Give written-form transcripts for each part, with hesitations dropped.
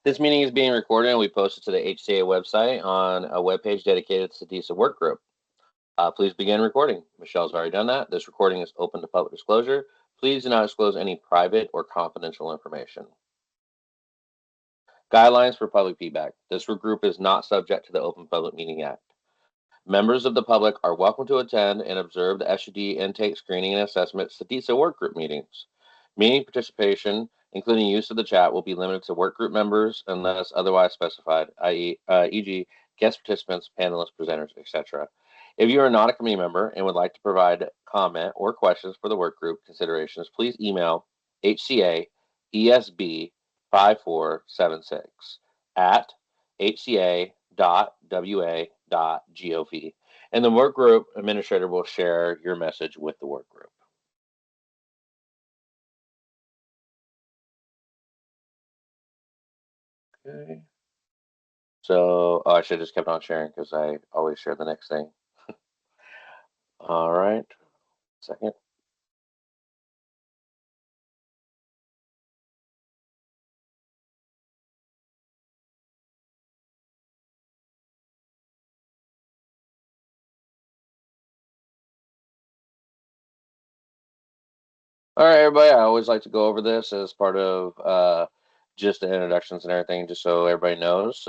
This meeting is being recorded and we posted to the HCA website on a webpage dedicated to the SUDISA work group. Please begin recording. Michelle's already done that. This recording is open to public disclosure. Please do not disclose any private or confidential information. Guidelines for public feedback. This work group is not subject to the Open Public Meeting Act. Members of the public are welcome to attend and observe the SUD Intake Screening and Assessment SUDISA work group meetings. Meeting participation, including use of the chat, will be limited to work group members unless otherwise specified, e.g., guest participants, panelists, presenters, etc. If you are not a committee member and would like to provide comment or questions for the work group considerations, please email hcaesb5476 at hca.wa.gov, and the work group administrator will share your message with the work group. Okay. So, I should have just kept on sharing because I always share the next thing. All right. Second. All right, everybody. I always like to go over this as part of just the introductions and everything, just so everybody knows.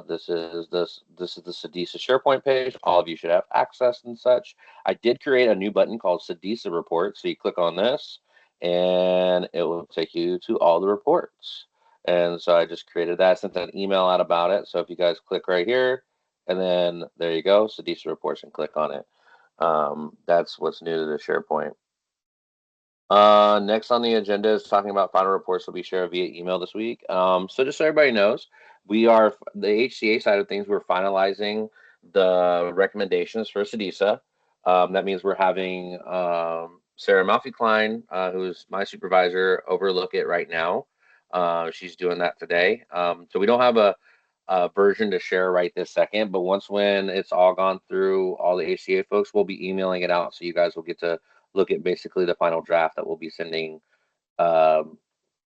This is the SUDISA SharePoint page. All of you should have access and such. I did create a new button called SUDISA Report, so you click on this, and it will take you to all the reports. And so I just created that. I sent an email out about it. So if you guys click right here, and then there you go, SUDISA Reports, and click on it. That's what's new to the SharePoint. Next on the agenda is talking about final reports will be shared via email this week. So just so everybody knows, we are the HCA side of things. We're finalizing the recommendations for SUDISA. That means we're having Sarah Malfi-Klein, who's my supervisor, overlook it right now. She's doing that today. So we don't have a version to share right this second, but when it's all gone through all the HCA folks, we'll be emailing it out, so you guys will get to look at basically the final draft that we'll be sending to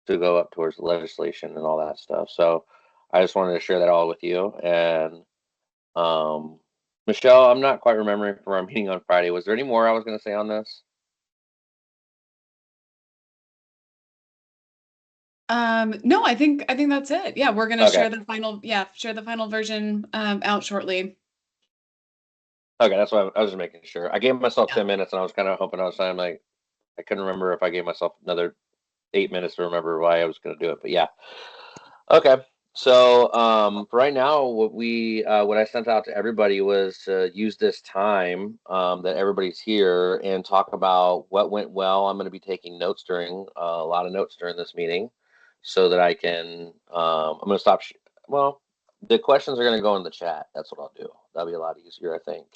go up towards the legislation and all that stuff. So I just wanted to share that all with you. And Michelle, I'm not quite remembering from our meeting on Friday. Was there any more I was going to say on this? No, I think that's it. Yeah, we're gonna share the final version out shortly. Okay, that's why I was just making sure. I gave myself 10 minutes, and I was kind of hoping I couldn't remember if I gave myself another 8 minutes to remember why I was going to do it. But yeah. Okay. So for right now, what I sent out to everybody was to use this time that everybody's here and talk about what went well. I'm going to be taking notes during a lot of notes during this meeting, so that I can. I'm going to stop. Well, the questions are going to go in the chat. That's what I'll do. That'll be a lot easier, I think.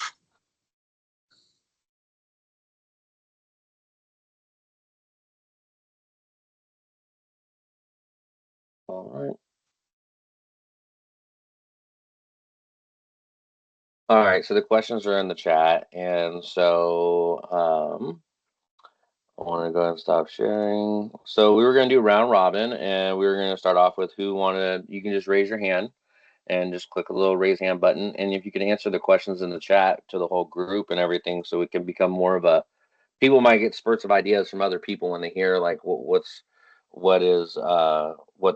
All right. All right, so the questions are in the chat, and so I want to go ahead and stop sharing. So we were going to do round robin, and we were going to start off with who wanted. You can just raise your hand and just click a little raise hand button, and if you can answer the questions in the chat to the whole group and everything, so it can become more of a. People might get spurts of ideas from other people when they hear like what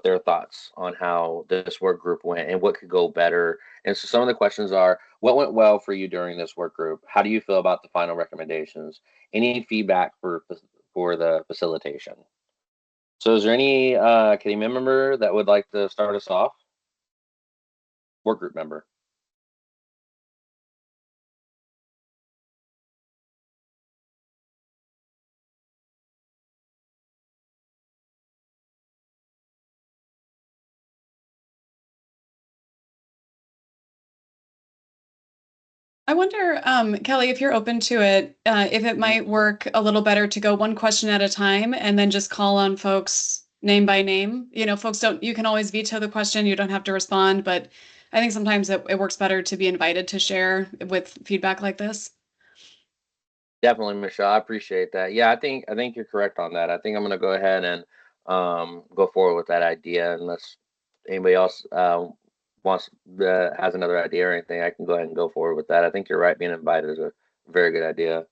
their thoughts on how this work group went and what could go better. And so some of the questions are, what went well for you during this work group? How do you feel about the final recommendations? Any feedback for the facilitation? So is there any committee member that would like to start us off? Work group member. I wonder, Kelly, if you're open to it, if it might work a little better to go one question at a time and then just call on folks name by name. You know, you can always veto the question, you don't have to respond, but I think sometimes it works better to be invited to share with feedback like this. Definitely, Michelle. I appreciate that. Yeah, I think you're correct on that. I think I'm going to go ahead and go forward with that idea, and let's anybody else wants has another idea or anything, I can go ahead and go forward with that. I think you're right. Being invited is a very good idea.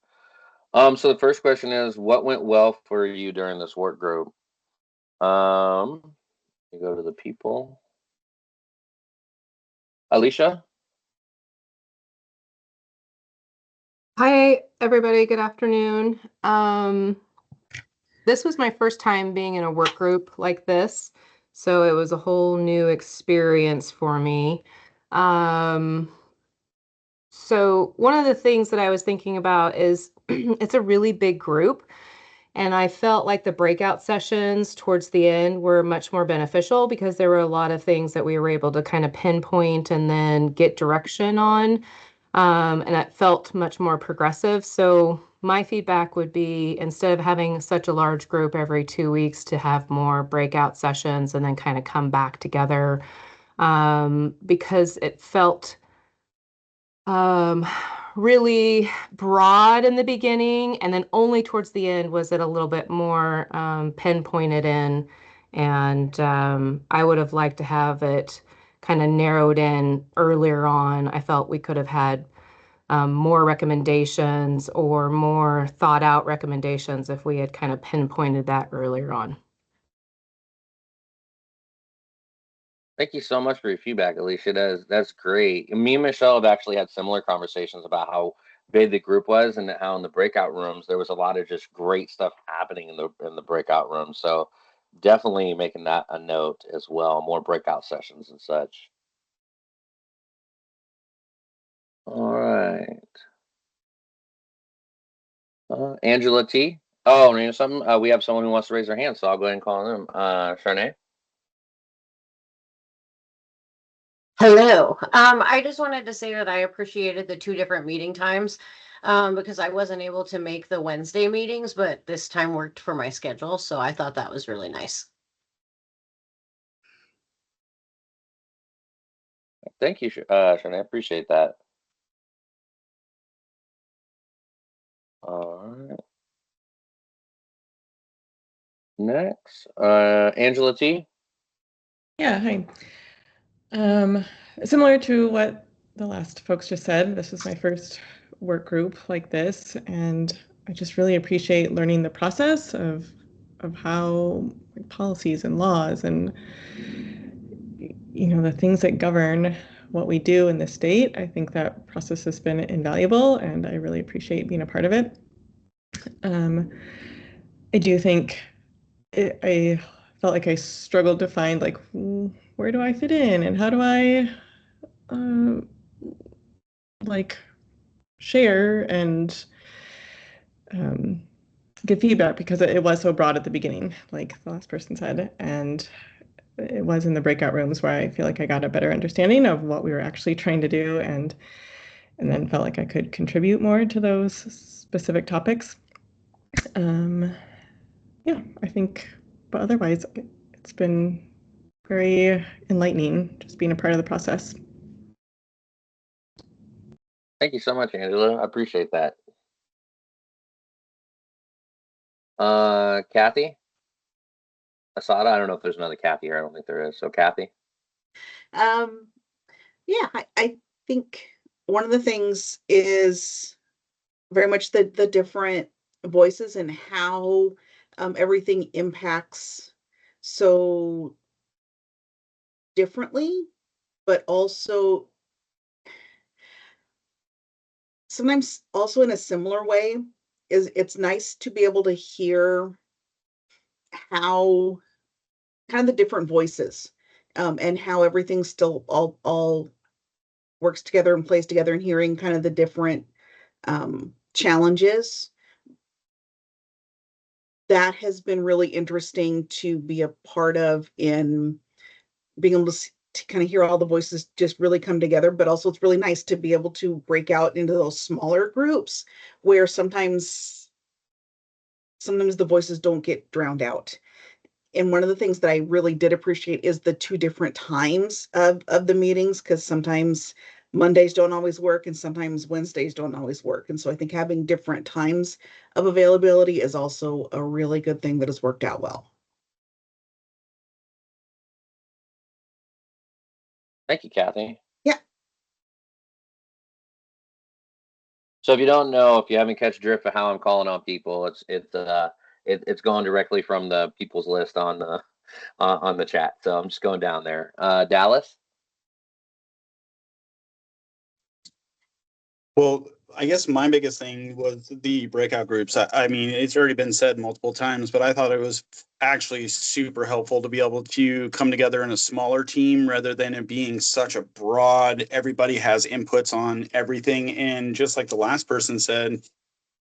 So the first question is, what went well for you during this work group? You go to the people. Alicia? Hi, everybody. Good afternoon. This was my first time being in a work group like this, so it was a whole new experience for me. So one of the things that I was thinking about is it's a really big group, and I felt like the breakout sessions towards the end were much more beneficial because there were a lot of things that we were able to kind of pinpoint and then get direction on. And it felt much more progressive. So my feedback would be instead of having such a large group every 2 weeks to have more breakout sessions and then kind of come back together because it felt um, really broad in the beginning, and then only towards the end was it a little bit more pinpointed in. And I would have liked to have it kind of narrowed in earlier on. I felt we could have had more recommendations or more thought out recommendations if we had kind of pinpointed that earlier on. Thank you so much for your feedback, Alicia. That's great. Me and Michelle have actually had similar conversations about how big the group was and how in the breakout rooms there was a lot of just great stuff happening in the breakout rooms. So definitely making that a note as well. More breakout sessions and such. All right. Angela T. Oh, you know something? We have someone who wants to raise their hand, so I'll go ahead and call them. Charnay. Hello. I just wanted to say that I appreciated the two different meeting times because I wasn't able to make the Wednesday meetings, but this time worked for my schedule. So I thought that was really nice. Thank you, Charnay. I appreciate that. All right. Next, Angela T. Yeah, hi. Similar to what the last folks just said, this is my first work group like this, and I just really appreciate learning the process of how policies and laws and the things that govern what we do in the state. I think that process has been invaluable, and I really appreciate being a part of it. I do think I felt like I struggled to find like where do I fit in and how do I like share and give feedback because it was so broad at the beginning, like the last person said, and it was in the breakout rooms where I feel like I got a better understanding of what we were actually trying to do and then felt like I could contribute more to those specific topics. Yeah, I think, but otherwise it's been very enlightening just being a part of the process. Thank you so much, Angela. I appreciate that. Kathy Asada. I don't know if there's another Kathy here. I don't think there is. So Kathy. Yeah, I think one of the things is very much the different voices and how everything impacts so differently, but also sometimes also in a similar way. It's nice to be able to hear how kind of the different voices and how everything still all works together and plays together, and hearing kind of the different challenges. That has been really interesting to be a part of, in being able to kind of hear all the voices just really come together. But also it's really nice to be able to break out into those smaller groups where sometimes the voices don't get drowned out. And one of the things that I really did appreciate is the two different times of the meetings, because sometimes Mondays don't always work and sometimes Wednesdays don't always work. And so I think having different times of availability is also a really good thing that has worked out well. Thank you, Kathy. Yeah. So if you don't know, if you haven't catch drift of how I'm calling on people, it's going directly from the people's list on the chat. So I'm just going down there. Dallas. Well, I guess my biggest thing was the breakout groups. I mean, it's already been said multiple times, but I thought it was actually super helpful to be able to come together in a smaller team rather than it being such a broad, everybody has inputs on everything. And just like the last person said,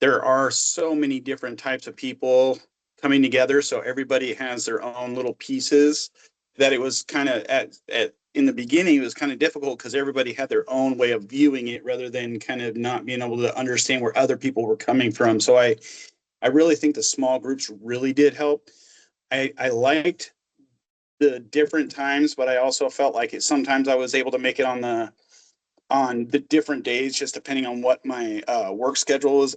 there are so many different types of people coming together. So everybody has their own little pieces that it was kind of at in the beginning, it was kind of difficult because everybody had their own way of viewing it rather than kind of not being able to understand where other people were coming from. So I really think the small groups really did help. I liked the different times, but I also felt like it sometimes I was able to make it on the different days, just depending on what my work schedule was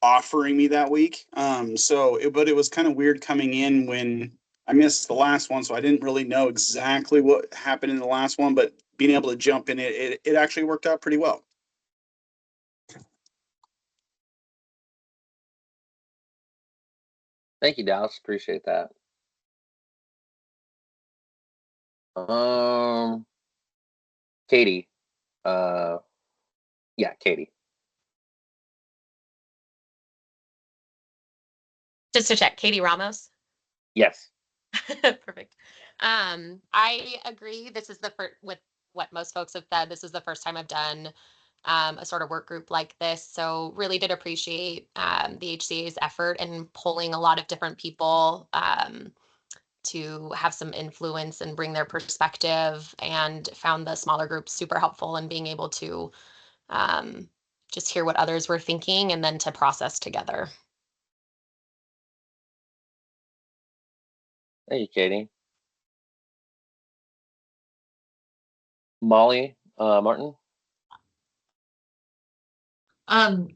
offering me that week. But it was kind of weird coming in when I missed the last one, so I didn't really know exactly what happened in the last one, but being able to jump in it actually worked out pretty well. Thank you, Dallas. Appreciate that. Katie. Yeah, Katie. Just to check, Katie Ramos. Yes. Perfect. I agree. This is the first, with what most folks have said, this is the first time I've done a sort of work group like this. So really did appreciate the HCA's effort in pulling a lot of different people to have some influence and bring their perspective, and found the smaller groups super helpful in being able to just hear what others were thinking and then to process together. Thank you, Katie. Molly Martin. I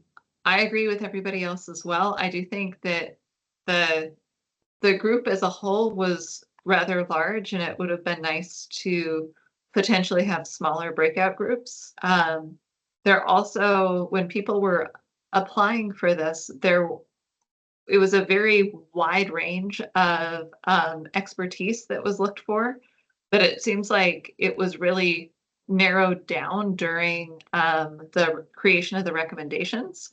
agree with everybody else as well. I do think that the group as a whole was rather large, and it would have been nice to potentially have smaller breakout groups. There also, when people were applying for this, it was a very wide range of expertise that was looked for, but it seems like it was really narrowed down during the creation of the recommendations.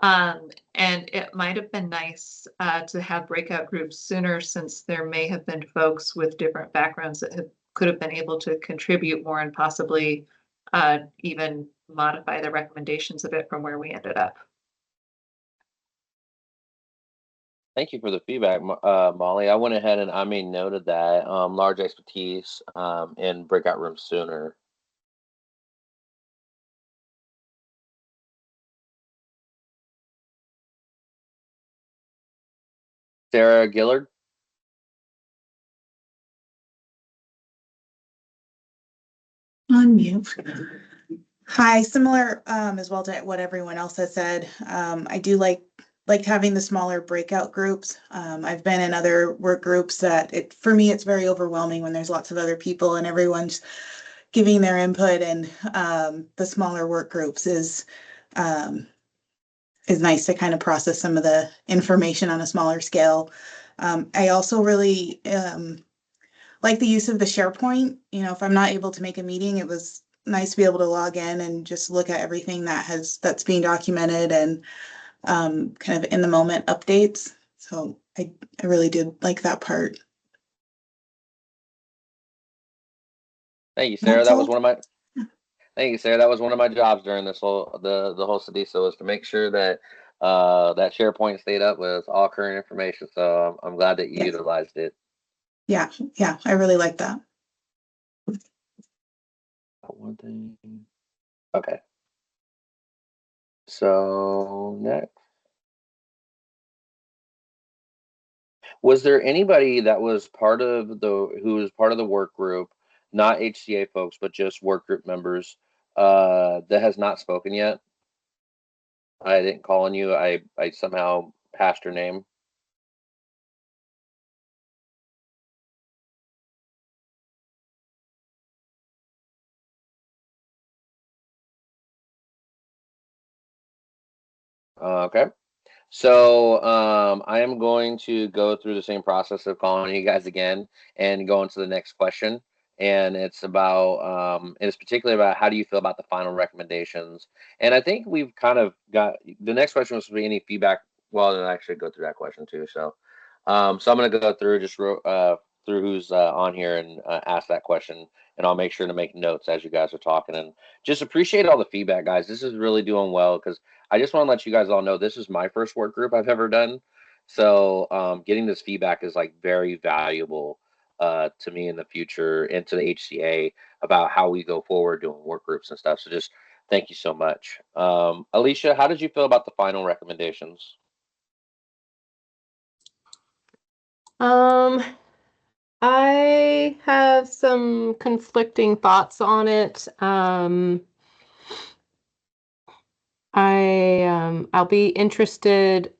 And it might have been nice to have breakout groups sooner, since there may have been folks with different backgrounds that could have been able to contribute more and possibly even modify the recommendations a bit from where we ended up. Thank you for the feedback, Molly. I went ahead and I made note of that. Large expertise in breakout rooms sooner. Sarah Gillard. Unmute. Hi, similar as well to what everyone else has said. I do like having the smaller breakout groups. I've been in other work groups that for me it's very overwhelming when there's lots of other people and everyone's giving their input, and the smaller work groups is nice to kind of process some of the information on a smaller scale. I also really like the use of the SharePoint. You know, if I'm not able to make a meeting, it was nice to be able to log in and just look at everything that's being documented, and kind of in the moment updates. So I really did like that part. Thank you, Sarah. That's That all. was one of my. Thank you, Sarah. That was one of my jobs during this whole the whole SUDISA, was to make sure that that SharePoint stayed up with all current information. So I'm glad that you Yes. utilized it. Yeah, I really like that. One thing. Okay. So next, was there anybody that was part of who was part of the work group, not HCA folks, but just work group members, that has not spoken yet? I didn't call on you. I somehow passed your name. Okay. So I am going to go through the same process of calling you guys again and go into the next question. And it's particularly about how do you feel about the final recommendations? And I think we've kind of got the next question was to be any feedback. Well, then I actually go through that question too. So I'm going to go through through who's on here and ask that question. And I'll make sure to make notes as you guys are talking and just appreciate all the feedback, guys. This is really doing well because I just want to let you guys all know this is my first work group I've ever done. So getting this feedback is like very valuable to me in the future and to the HCA about how we go forward doing work groups and stuff. So just thank you so much. Alicia, how did you feel about the final recommendations? I have some conflicting thoughts on it. I'll be interested.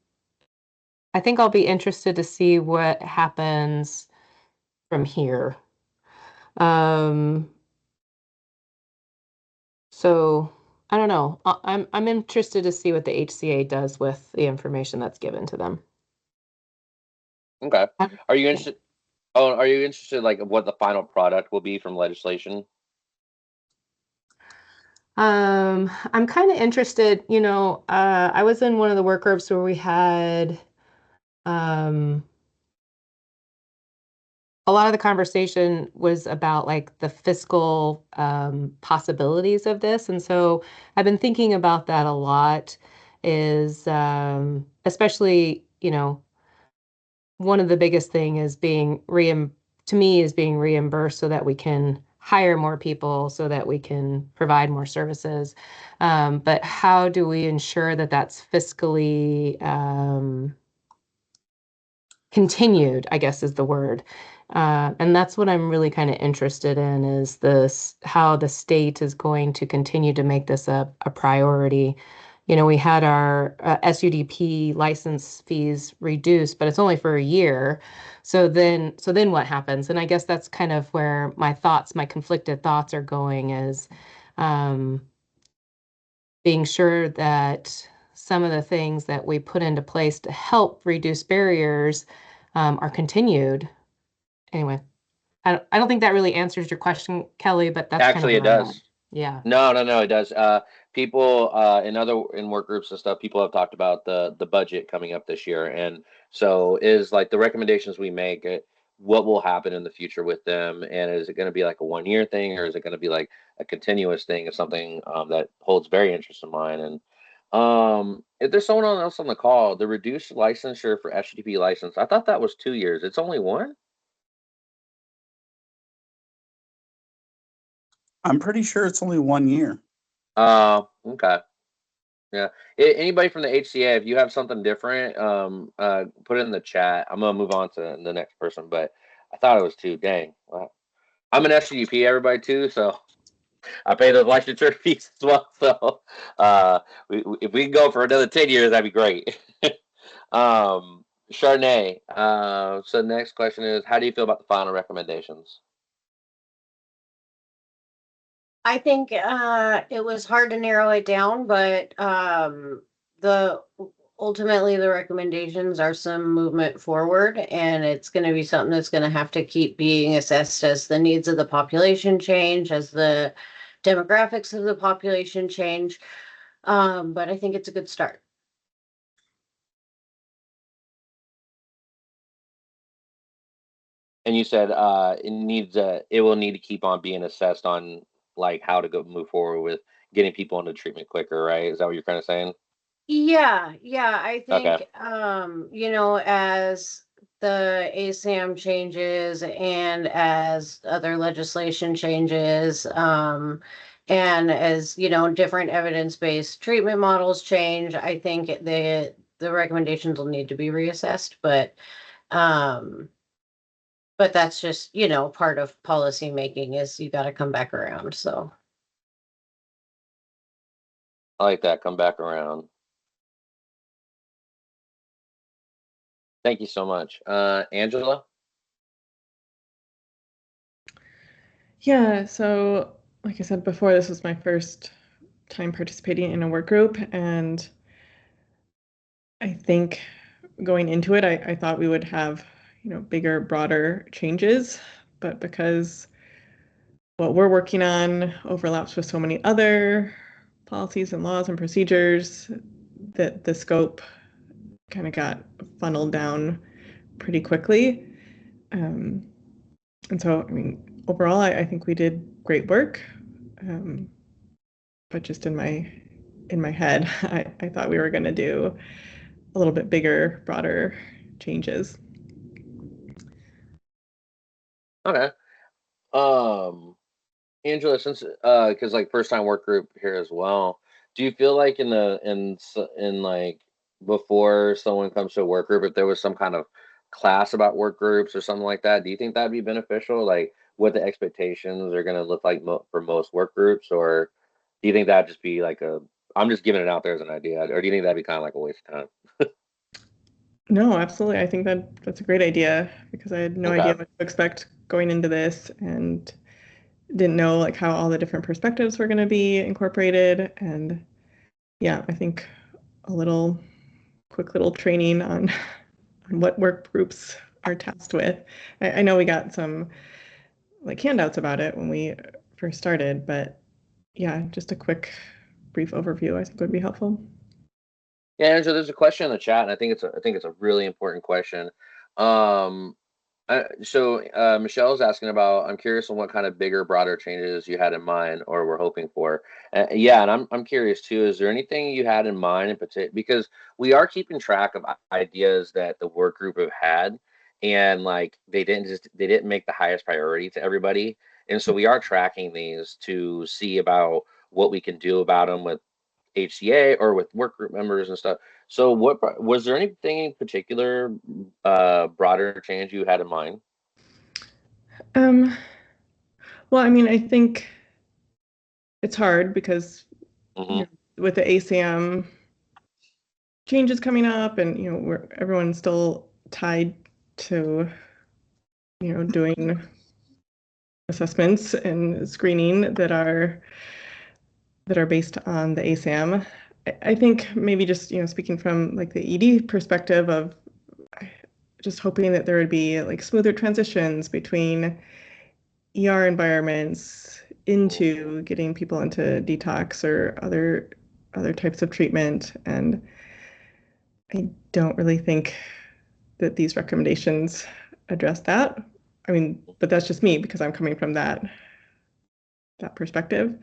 I think I'll be interested to see what happens from here. So I don't know. I'm interested to see what the HCA does with the information that's given to them. Okay. Are you interested? Oh, are you interested like what the final product will be from legislation? I'm kind of interested, I was in one of the work groups where we had a lot of the conversation was about like the fiscal possibilities of this. And so I've been thinking about that a lot is especially, one of the biggest thing is being reimbursed so that we can hire more people so that we can provide more services. But how do we ensure that that's fiscally continued, I guess is the word. And that's what I'm really kind of interested in is how the state is going to continue to make this a priority. We had our SUDP license fees reduced, but it's only for a year. So then what happens? And I guess that's kind of where my conflicted thoughts are going is being sure that some of the things that we put into place to help reduce barriers are continued. Anyway, I don't think that really answers your question, Kelly, but that's kind of Actually, it where I'm at. does. Yeah. No, it does. People in work groups and stuff, people have talked about the budget coming up this year, and so is like the recommendations we make. What will happen in the future with them, and is it going to be like a 1 year thing, or is it going to be like a continuous thing? Is something that holds very interest in mine. And if there's someone else on the call, the reduced licensure for HTTP license, I thought that was 2 years. It's only one. I'm pretty sure it's only 1 year. Okay. Yeah. Anybody from the HCA, if you have something different, put it in the chat. I'm gonna move on to the next person, but I thought it was two. Dang. Wow. I'm an SUDP, everybody too, so I pay those licensure fees as well. So, if we can go for another 10 years, that'd be great. Chardonnay. So the next question is, how do you feel about the final recommendations? I think it was hard to narrow it down, but the ultimately the recommendations are some movement forward, and it's going to be something that's going to have to keep being assessed as the needs of the population change, as the demographics of the population change. But I think it's a good start. And you said it will need to keep on being assessed on like how to move forward with getting people into treatment quicker, right? Is that what you're kind of saying? Yeah, I Okay. think as the ASAM changes and as other legislation changes, and as different evidence-based treatment models change, I think the recommendations will need to be reassessed, um, but that's just, part of policy making is you got to come back around. So I like that. Come back around. Thank you so much. Angela? Yeah, so like I said before, this was my first time participating in a work group, and I think going into it, I thought we would have, bigger, broader changes, but because what we're working on overlaps with so many other policies and laws and procedures, that the scope kind of got funneled down pretty quickly. And so, I mean, overall, I think we did great work. But just in my head, I thought we were going to do a little bit bigger, broader changes. Okay. Angela, since because like first time work group here as well, do you feel like in like before someone comes to a work group, if there was some kind of class about work groups or something like that, do you think that'd be beneficial? Like what the expectations are going to look like for most work groups, or do you think that'd just be like I'm just giving it out there as an idea, or do you think that'd be kind of like a waste of time? No, absolutely. I think that's a great idea because I had no Okay. idea what to expect going into this and didn't know like how all the different perspectives were going to be incorporated. And yeah, I think a quick little training on what work groups are tasked with. I know we got some like handouts about it when we first started, but yeah, just a quick brief overview I think would be helpful. Yeah, Angela, there's a question in the chat, and I think it's a really important question. Um, Michelle's asking about. I'm curious on what kind of bigger, broader changes you had in mind or were hoping for. Yeah, and I'm curious too. Is there anything you had in mind in particular? Because we are keeping track of ideas that the work group have had, and like they didn't make the highest priority to everybody, and so we are tracking these to see about what we can do about them with HCA or with work group members and stuff. So was there anything in particular broader change you had in mind? Um, well, I mean, I think it's hard because with the ACM changes coming up and everyone's still tied to doing assessments and screening that are based on the ASAM. I think maybe just speaking from like the ED perspective of just hoping that there would be like smoother transitions between ER environments into getting people into detox or other types of treatment. And I don't really think that these recommendations address that. I mean, but that's just me because I'm coming from that perspective.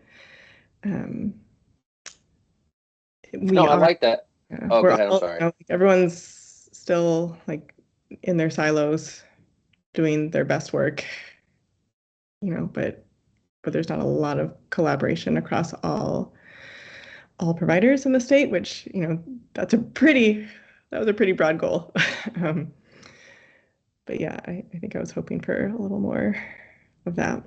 No, I like that. Oh, go ahead. I'm sorry. Everyone's still like in their silos doing their best work, but there's not a lot of collaboration across all providers in the state, which, that was a pretty broad goal. But yeah, I think I was hoping for a little more of that.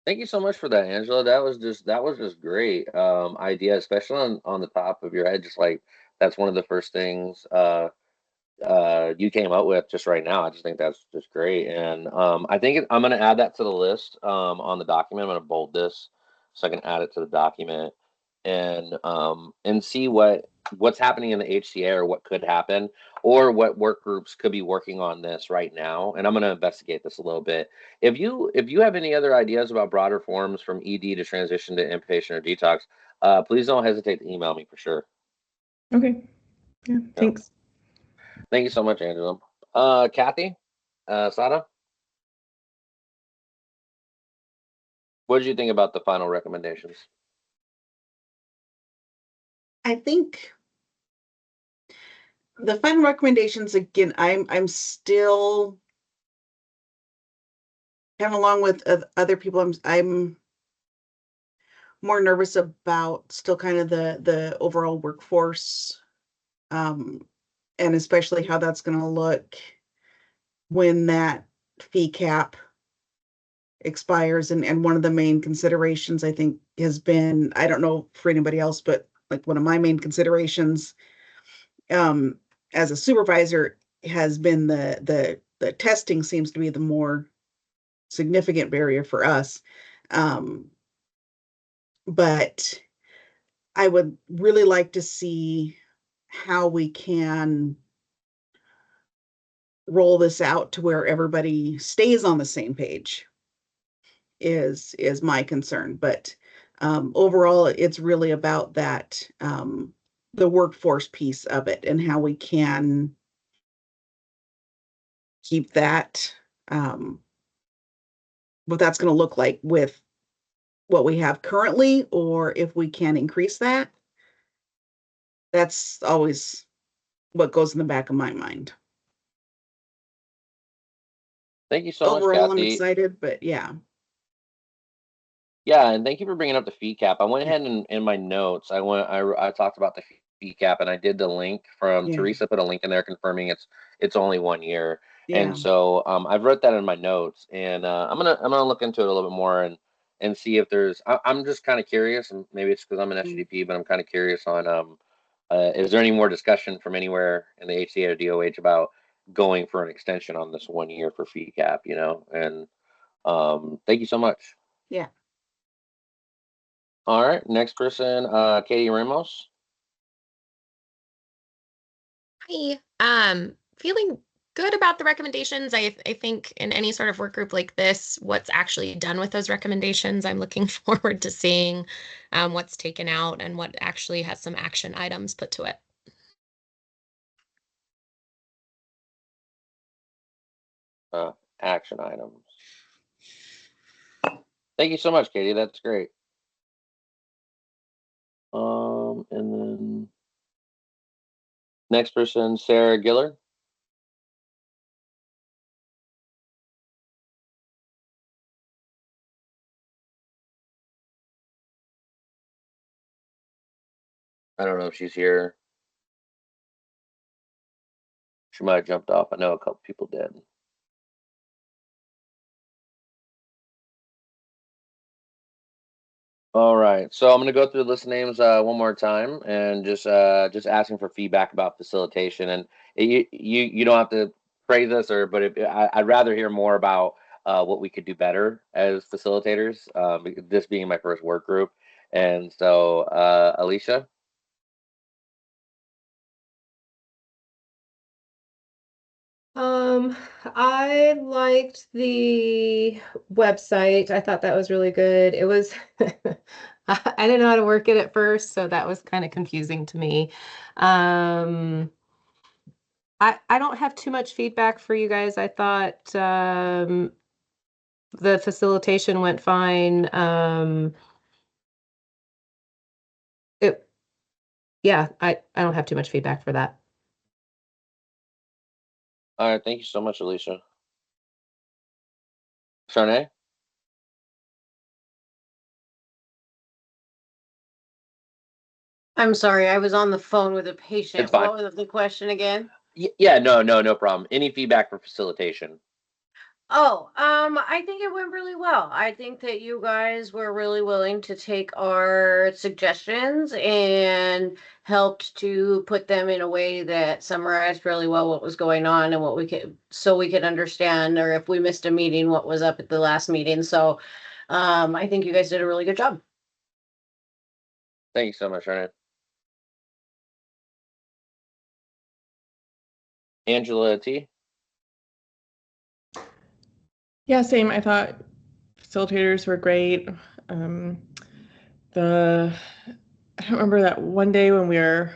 Thank you so much for that, Angela. That was just great idea, especially on the top of your head. Just like that's one of the first things you came up with just right now. I just think that's just great, and I think I'm going to add that to the list on the document. I'm going to bold this so I can add it to the document and see what's happening in the HCA or what could happen or what work groups could be working on this right now. And I'm going to investigate this a little bit. If you have any other ideas about broader forms from ED to transition to inpatient or detox, please don't hesitate to email me for sure. Okay. Yeah. Thanks. Thank you so much, Angela. Kathy, Sada, what did you think about the final recommendations? I think the final recommendations, again, I'm still kind of along with other people. I'm more nervous about still kind of the overall workforce, and especially how that's going to look when that fee cap expires. And one of the main considerations I think has been, I don't know for anybody else, but like one of my main considerations as a supervisor has been the testing seems to be the more significant barrier for us. But I would really like to see how we can roll this out to where everybody stays on the same page is my concern. But overall, it's really about that, the workforce piece of it and how we can keep that, what that's going to look like with what we have currently, or if we can increase that. That's always what goes in the back of my mind. Thank you so much, Overall, I'm Kathy. excited, but yeah. Yeah, and thank you for bringing up the fee cap. I went ahead and in my notes, I talked about the fee cap, and I did the link from Yeah. Teresa put a link in there confirming it's only 1 year. Yeah. And so I've wrote that in my notes, and I'm gonna look into it a little bit more and see if there's. I'm just kind of curious, and maybe it's because I'm an SUDP, but I'm kind of curious on is there any more discussion from anywhere in the HCA or DOH about going for an extension on this 1 year for fee cap? You know, and thank you so much. Yeah. All right, next person, Katie Ramos. Hi. Feeling good about the recommendations. I think in any sort of work group like this, what's actually done with those recommendations, I'm looking forward to seeing what's taken out and what actually has some action items put to it. Action items. Thank you so much, Katie. That's great. And then next person, Sarah Giller. I don't know if she's here. She might have jumped off. I know a couple people did. All right, so I'm going to go through the list of names one more time and just asking for feedback about facilitation. And you don't have to praise us but I'd rather hear more about what we could do better as facilitators. This being my first work group, and so Alicia. I liked the website. I thought that was really good. It was, I didn't know how to work it at first, so that was kind of confusing to me. I don't have too much feedback for you guys. I thought the facilitation went fine. Yeah, I don't have too much feedback for that. All right, thank you so much, Alicia. Sharnay? I'm sorry, I was on the phone with a patient. It's fine. What was the question again? Yeah, no problem. Any feedback for facilitation? Oh, I think it went really well. I think that you guys were really willing to take our suggestions and helped to put them in a way that summarized really well what was going on and what we could, so we could understand, or if we missed a meeting, what was up at the last meeting. So, I think you guys did a really good job. Thank you so much, Sharnay. Angela T. Yeah, same. I thought facilitators were great. I don't remember that one day when we were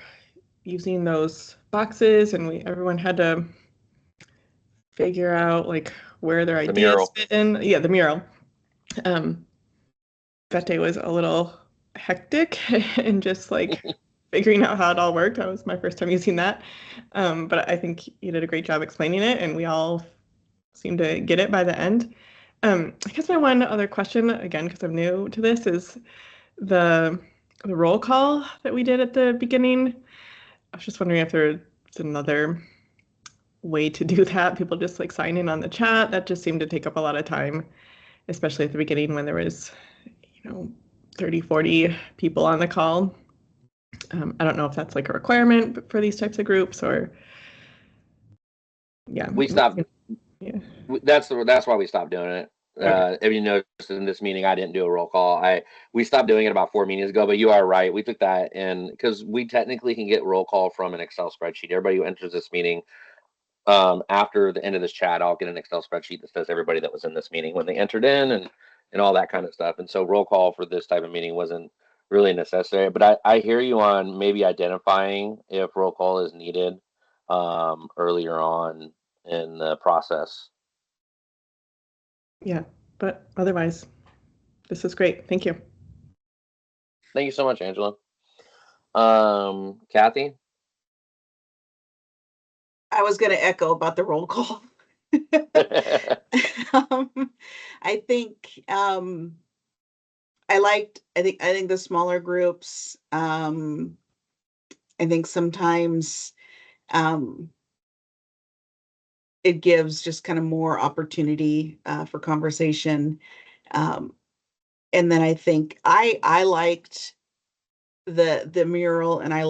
using those boxes and everyone had to figure out like where their ideas fit in. Yeah, the mural. That day was a little hectic and just like figuring out how it all worked. That was my first time using that. But I think you did a great job explaining it and we all seemed to get it by the end. I guess my one other question, again, because I'm new to this, is the roll call that we did at the beginning. I was just wondering if there's another way to do that. People just like sign in on the chat. That just seemed to take up a lot of time, especially at the beginning when there was, 30, 40 people on the call. I don't know if that's like a requirement for these types of groups or, yeah. We stopped. Yeah. That's why we stopped doing it. Okay. If you noticed in this meeting, I didn't do a roll call. We stopped doing it about 4 meetings ago, but you are right. We took that in because we technically can get roll call from an Excel spreadsheet. Everybody who enters this meeting, after the end of this chat, I'll get an Excel spreadsheet that says everybody that was in this meeting when they entered in and all that kind of stuff. And so roll call for this type of meeting wasn't really necessary. But I hear you on maybe identifying if roll call is needed earlier on in the process. Yeah, but otherwise, this is great. Thank you. Thank you so much, Angela. Kathy? I was going to echo about the roll call. I think I think the smaller groups. I think sometimes it gives just kind of more opportunity for conversation. And then I think I liked the mural, and I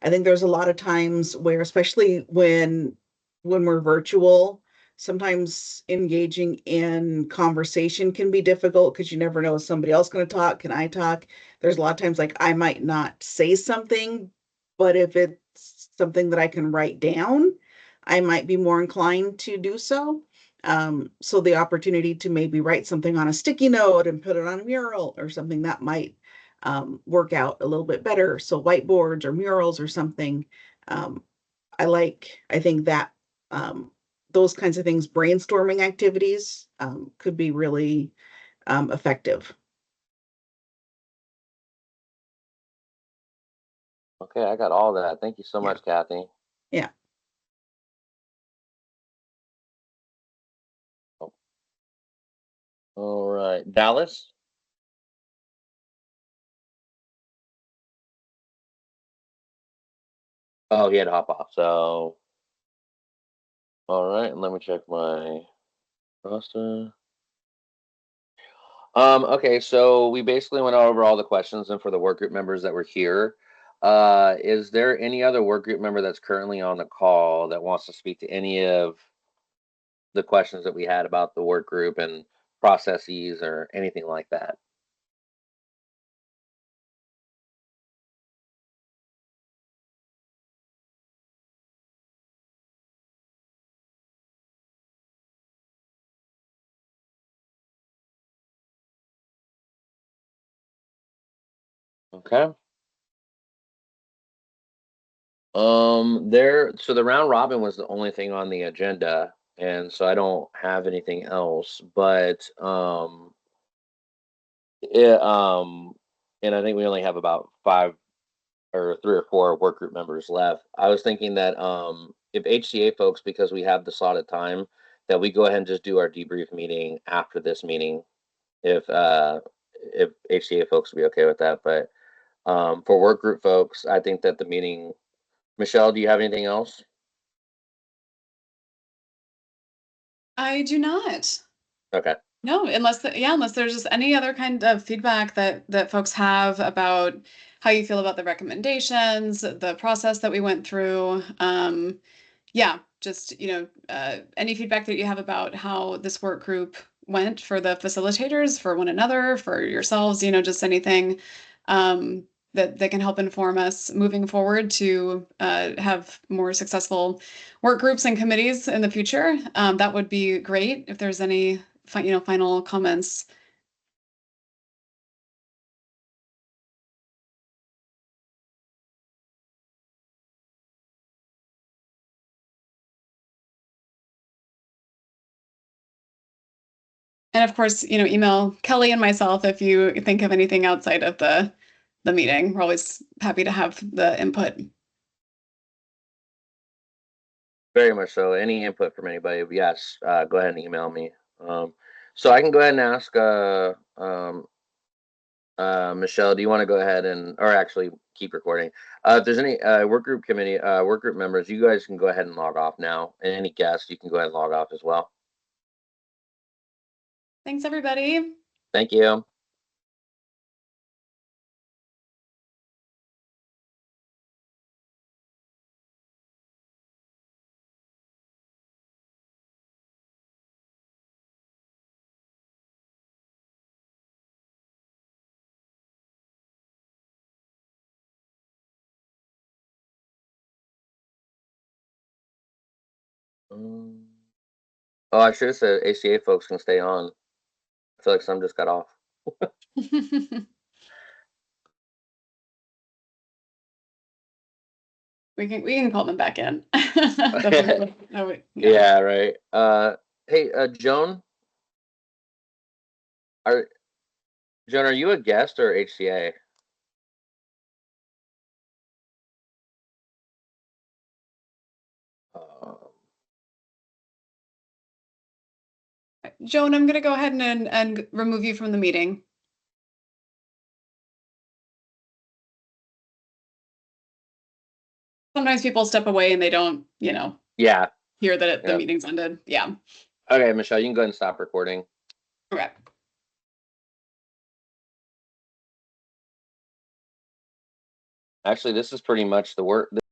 think there's a lot of times where, especially when we're virtual, sometimes engaging in conversation can be difficult because you never know, is somebody else going to talk? Can I talk? There's a lot of times like I might not say something, but if it's something that I can write down, I might be more inclined to do so. So the opportunity to maybe write something on a sticky note and put it on a mural or something that might work out a little bit better. So whiteboards or murals or something. Um, I think that those kinds of things, brainstorming activities, could be really effective. Okay, I got all that. Thank you so Yeah. much, Kathy. Yeah. All right, Dallas? Oh, he had to hop off. So, all right, and let me check my roster. Okay, so we basically went over all the questions, and for the work group members that were here, is there any other work group member that's currently on the call that wants to speak to any of the questions that we had about the work group and processes or anything like that? Okay. So the round robin was the only thing on the agenda, and so I don't have anything else. But it, and I think we only have about five or three or four work group members left. I was thinking that if HCA folks, because we have the slotted time, that we go ahead and just do our debrief meeting after this meeting, if HCA folks would be okay with that. But for work group folks, I think that the meeting. Michelle, do you have anything else? I do not. Okay. No, unless there's just any other kind of feedback that folks have about how you feel about the recommendations, the process that we went through. Yeah, just, any feedback that you have about how this work group went for the facilitators, for one another, for yourselves, just anything that can help inform us moving forward to have more successful work groups and committees in the future. That would be great if there's any final comments. And of course, email Kelly and myself if you think of anything outside of the meeting. We're always happy to have the input. Very much so. Any input from anybody, yes, go ahead and email me. So I can go ahead and ask Michelle, do you want to go ahead or actually keep recording? If there's any work group members, you guys can go ahead and log off now. And any guests, you can go ahead and log off as well. Thanks, everybody. Thank you. Oh, I should have said ACA folks can stay on. I feel like some just got off. We can call them back in. Yeah, right. Hey, Joan, are you a guest or HCA? Joan, I'm gonna go ahead and remove you from the meeting. Sometimes people step away and they don't, Yeah. hear that the meeting's ended. Yeah. Okay, Michelle, you can go ahead and stop recording. Okay. Actually, this is pretty much the work.